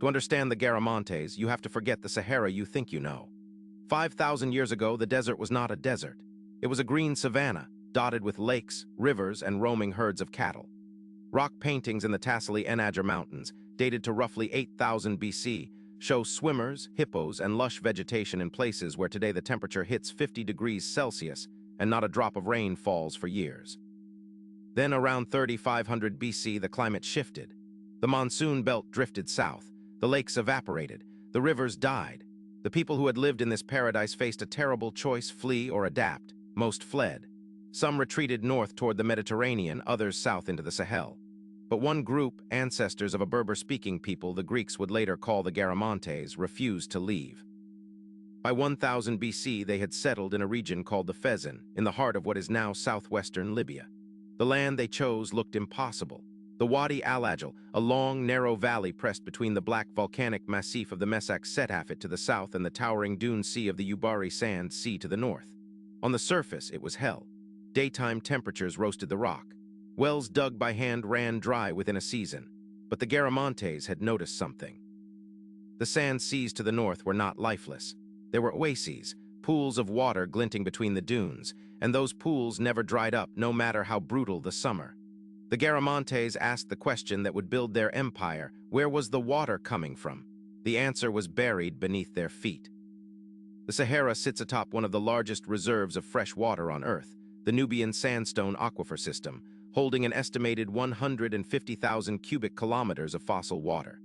To understand the Garamantes, you have to forget the Sahara you think you know. 5,000 years ago, the desert was not a desert. It was a green savanna, dotted with lakes, rivers, and roaming herds of cattle. Rock paintings in the Tassili Enager Mountains, dated to roughly 8,000 BC, show swimmers, hippos, and lush vegetation in places where today the temperature hits 50 degrees Celsius and not a drop of rain falls for years. Then around 3,500 BC, the climate shifted. The monsoon belt drifted south, the lakes evaporated, the rivers died. The people who had lived in this paradise faced a terrible choice: flee or adapt. Most fled. Some retreated north toward the Mediterranean, others south into the Sahel. But one group, ancestors of a Berber-speaking people the Greeks would later call the Garamantes, refused to leave. By 1000 BC, they had settled in a region called the Fezzan, in the heart of what is now southwestern Libya. The land they chose looked impossible. The Wadi al-Ajal, a long, narrow valley pressed between the black volcanic massif of the Mesak Setafit to the south and the towering dune sea of the Ubari Sand Sea to the north. On the surface, it was hell. Daytime temperatures roasted the rock. Wells dug by hand ran dry within a season. But the Garamantes had noticed something. The sand seas to the north were not lifeless. There were oases, pools of water glinting between the dunes, and those pools never dried up, no matter how brutal the summer. The Garamantes asked the question that would build their empire: where was the water coming from? The answer was buried beneath their feet. The Sahara sits atop one of the largest reserves of fresh water on Earth, the Nubian Sandstone Aquifer System, holding an estimated 150,000 cubic kilometers of fossil water.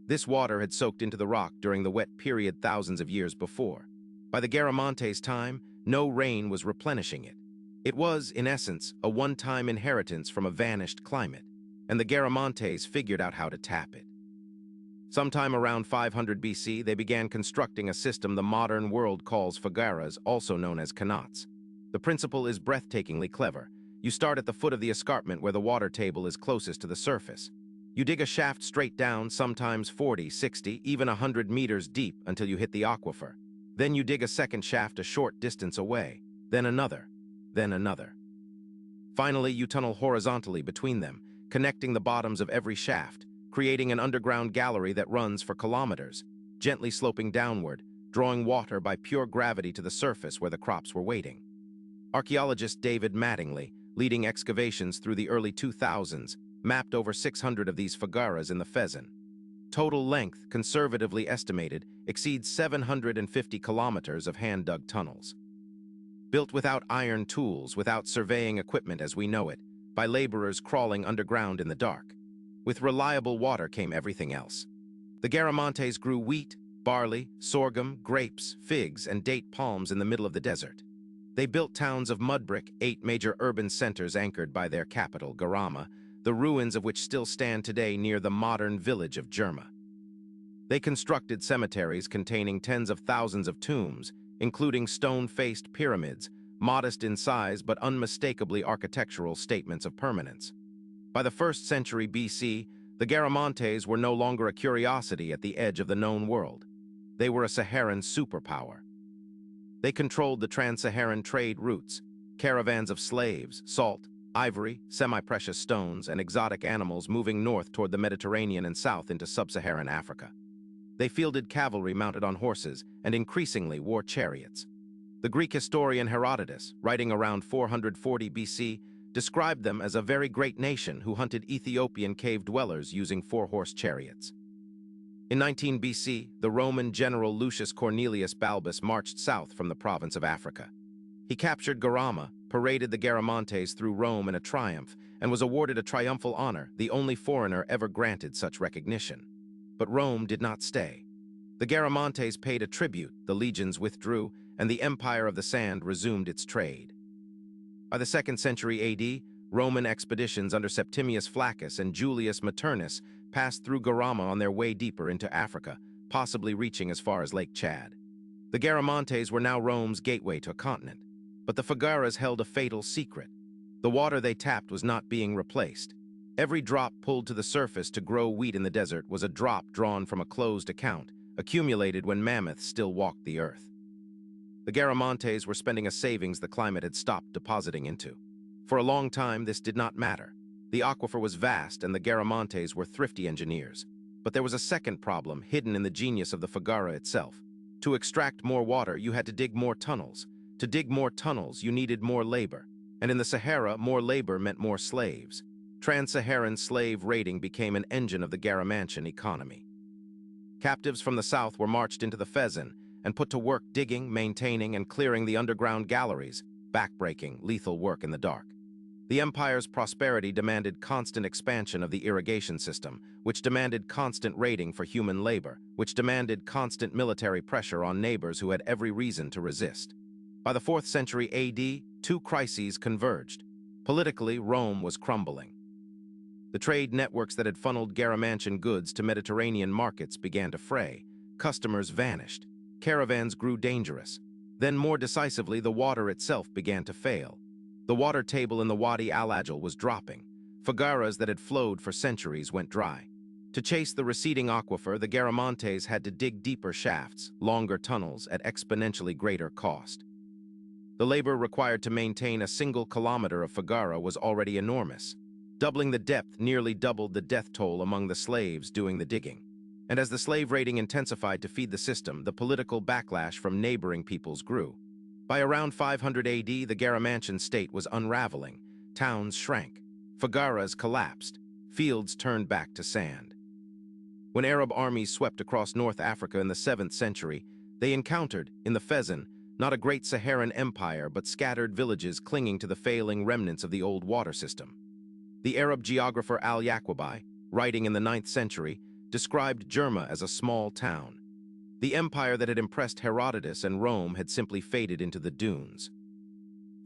This water had soaked into the rock during the wet period thousands of years before. By the Garamantes' time, no rain was replenishing it. It was, in essence, a one-time inheritance from a vanished climate, and the Garamantes figured out how to tap it. Sometime around 500 BC, they began constructing a system the modern world calls fagaras, also known as qanats. The principle is breathtakingly clever. You start at the foot of the escarpment where the water table is closest to the surface. You dig a shaft straight down, sometimes 40, 60, even 100 meters deep until you hit the aquifer. Then you dig a second shaft a short distance away, then another. Then another. Finally, you tunnel horizontally between them, connecting the bottoms of every shaft, creating an underground gallery that runs for kilometers, gently sloping downward, drawing water by pure gravity to the surface where the crops were waiting. Archaeologist David Mattingly, leading excavations through the early 2000s, mapped over 600 of these fagaras in the Fezzan. Total length, conservatively estimated, exceeds 750 kilometers of hand-dug tunnels. Built without iron tools, without surveying equipment as we know it, by laborers crawling underground in the dark. With reliable water came everything else. The Garamantes grew wheat, barley, sorghum, grapes, figs, and date palms in the middle of the desert. They built towns of mud brick, 8 major urban centers anchored by their capital, Garama, the ruins of which still stand today near the modern village of Jerma. They constructed cemeteries containing tens of thousands of tombs, including stone-faced pyramids, modest in size but unmistakably architectural statements of permanence. By the 1st century BC, the Garamantes were no longer a curiosity at the edge of the known world. They were a Saharan superpower. They controlled the trans-Saharan trade routes, caravans of slaves, salt, ivory, semi-precious stones, and exotic animals moving north toward the Mediterranean and south into sub-Saharan Africa. They fielded cavalry mounted on horses and increasingly wore chariots. The Greek historian Herodotus, writing around 440 BC, described them as a very great nation who hunted Ethiopian cave dwellers using 4-horse chariots. In 19 BC, the Roman general Lucius Cornelius Balbus marched south from the province of Africa. He captured Garama, paraded the Garamantes through Rome in a triumph, and was awarded a triumphal honor, the only foreigner ever granted such recognition. But Rome did not stay. The Garamantes paid a tribute, the legions withdrew, and the Empire of the Sand resumed its trade. By the 2nd century AD, Roman expeditions under Septimius Flaccus and Julius Maternus passed through Garama on their way deeper into Africa, possibly reaching as far as Lake Chad. The Garamantes were now Rome's gateway to a continent, but the fagaras held a fatal secret. The water they tapped was not being replaced. Every drop pulled to the surface to grow wheat in the desert was a drop drawn from a closed account, accumulated when mammoths still walked the earth. The Garamantes were spending a savings the climate had stopped depositing into. For a long time, this did not matter. The aquifer was vast, and the Garamantes were thrifty engineers. But there was a second problem hidden in the genius of the Khazars itself. To extract more water, you had to dig more tunnels. To dig more tunnels, you needed more labor. And in the Sahara, more labor meant more slaves. Trans-Saharan slave raiding became an engine of the Garamantian economy. Captives from the south were marched into the Fezzan and put to work digging, maintaining, and clearing the underground galleries, backbreaking, lethal work in the dark. The empire's prosperity demanded constant expansion of the irrigation system, which demanded constant raiding for human labor, which demanded constant military pressure on neighbors who had every reason to resist. By the 4th century AD, two crises converged. Politically, Rome was crumbling. The trade networks that had funneled Garamantian goods to Mediterranean markets began to fray. Customers vanished. Caravans grew dangerous. Then, more decisively, the water itself began to fail. The water table in the Wadi al-Ajal was dropping. Khazars that had flowed for centuries went dry. To chase the receding aquifer, the Garamantes had to dig deeper shafts, longer tunnels at exponentially greater cost. The labor required to maintain a single kilometer of Khazars was already enormous. Doubling the depth nearly doubled the death toll among the slaves doing the digging. And as the slave raiding intensified to feed the system, the political backlash from neighboring peoples grew. By around 500 AD, the Garamantian state was unraveling. Towns shrank. Khazars collapsed. Fields turned back to sand. When Arab armies swept across North Africa in the 7th century, they encountered, in the Fezzan, not a great Saharan empire, but scattered villages clinging to the failing remnants of the old water system. The Arab geographer al-Yaqubi, writing in the 9th century, described Jerma as a small town. The empire that had impressed Herodotus and Rome had simply faded into the dunes.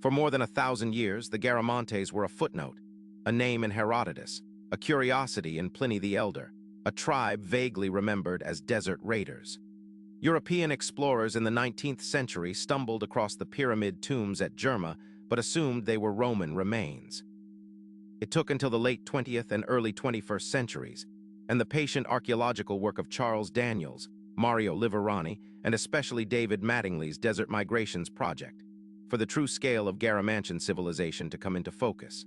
For more than 1,000 years, the Garamantes were a footnote, a name in Herodotus, a curiosity in Pliny the Elder, a tribe vaguely remembered as desert raiders. European explorers in the 19th century stumbled across the pyramid tombs at Jerma, but assumed they were Roman remains. It took until the late 20th and early 21st centuries, and the patient archaeological work of Charles Daniels, Mario Liverani, and especially David Mattingly's Desert Migrations Project, for the true scale of Garamantian civilization to come into focus.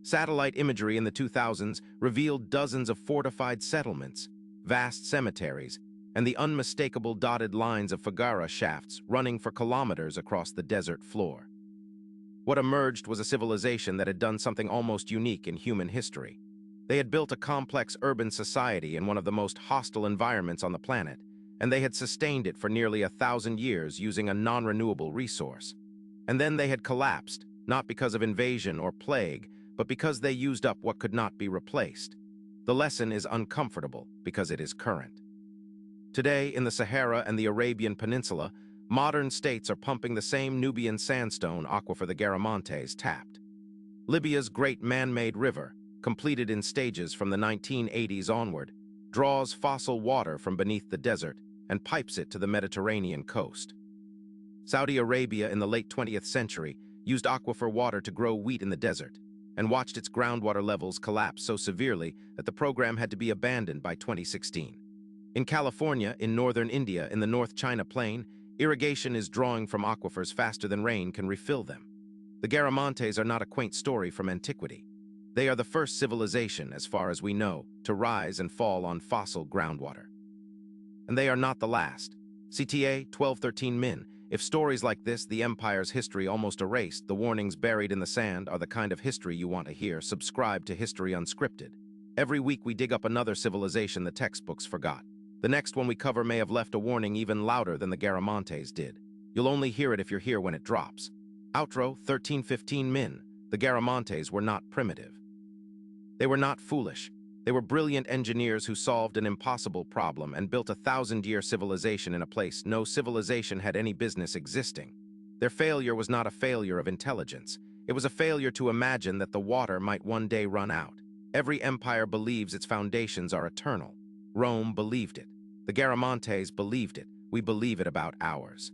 Satellite imagery in the 2000s revealed dozens of fortified settlements, vast cemeteries, and the unmistakable dotted lines of Khazars shafts running for kilometers across the desert floor. What emerged was a civilization that had done something almost unique in human history. They had built a complex urban society in one of the most hostile environments on the planet, and they had sustained it for nearly 1,000 years using a non-renewable resource. And then they had collapsed, not because of invasion or plague, but because they used up what could not be replaced. The lesson is uncomfortable because it is current. Today, in the Sahara and the Arabian Peninsula, modern states are pumping the same Nubian sandstone aquifer the Garamantes tapped. Libya's great man-made river, completed in stages from the 1980s onward, draws fossil water from beneath the desert and pipes it to the Mediterranean coast. Saudi Arabia in the late 20th century used aquifer water to grow wheat in the desert and watched its groundwater levels collapse so severely that the program had to be abandoned by 2016. In California, in northern India, in the North China Plain, irrigation is drawing from aquifers faster than rain can refill them. The Garamantes are not a quaint story from antiquity. They are the first civilization, as far as we know, to rise and fall on fossil groundwater. And they are not the last. CTA 1213 Min. If stories like this, the Empire's history almost erased, the warnings buried in the sand, are the kind of history you want to hear, subscribe to History Unscripted. Every week we dig up another civilization the textbooks forgot. The next one we cover may have left a warning even louder than the Garamantes did. You'll only hear it if you're here when it drops. Outro 1315 Min. The Garamantes were not primitive. They were not foolish. They were brilliant engineers who solved an impossible problem and built a 1,000-year civilization in a place no civilization had any business existing. Their failure was not a failure of intelligence. It was a failure to imagine that the water might one day run out. Every empire believes its foundations are eternal. Rome believed it. The Garamantes believed it. We believe it about ours.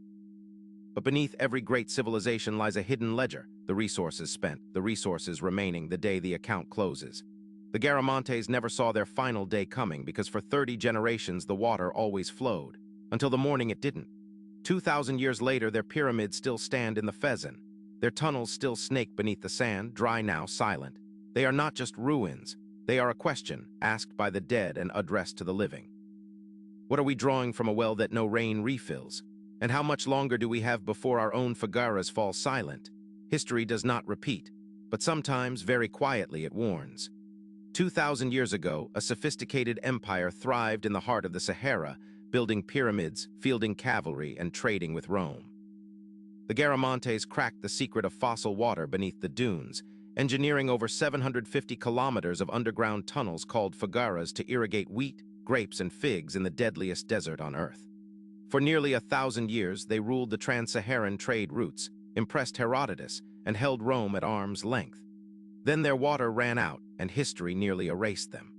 But beneath every great civilization lies a hidden ledger, the resources spent, the resources remaining the day the account closes. The Garamantes never saw their final day coming because for 30 generations the water always flowed, until the morning it didn't. 2,000 years later their pyramids still stand in the Fezzan. Their tunnels still snake beneath the sand, dry now, silent. They are not just ruins, They are a question asked by the dead and addressed to the living. What are we drawing from a well that no rain refills? And how much longer do we have before our own Khazars fall silent? History does not repeat, but sometimes, very quietly, it warns. 2,000 years ago, a sophisticated empire thrived in the heart of the Sahara, building pyramids, fielding cavalry, and trading with Rome. The Garamantes cracked the secret of fossil water beneath the dunes, engineering over 750 kilometers of underground tunnels called Khazars to irrigate wheat, grapes, and figs in the deadliest desert on Earth. For nearly 1,000 years, they ruled the trans-Saharan trade routes, impressed Herodotus, and held Rome at arm's length. Then their water ran out, and history nearly erased them.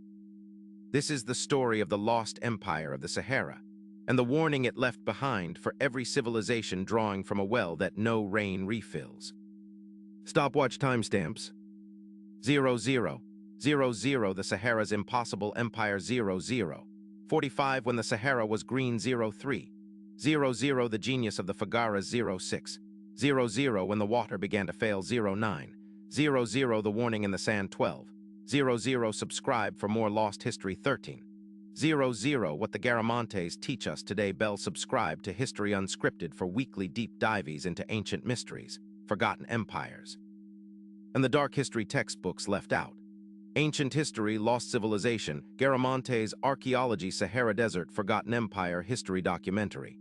This is the story of the lost empire of the Sahara, and the warning it left behind for every civilization drawing from a well that no rain refills. Stopwatch timestamps. 0000, the Sahara's impossible empire 00. 45 when the Sahara was green 03. 00 the genius of the Khazars 06. 00 when the water began to fail 09. 00 the warning in the sand 12. 00 subscribe for more lost history 13. 00 what the Garamantes teach us today. Bell subscribe to History Unscripted for weekly deep dives into ancient mysteries, forgotten empires, and the dark history textbooks left out. Ancient History, Lost Civilization, Garamantes, Archaeology, Sahara Desert, Forgotten Empire History Documentary.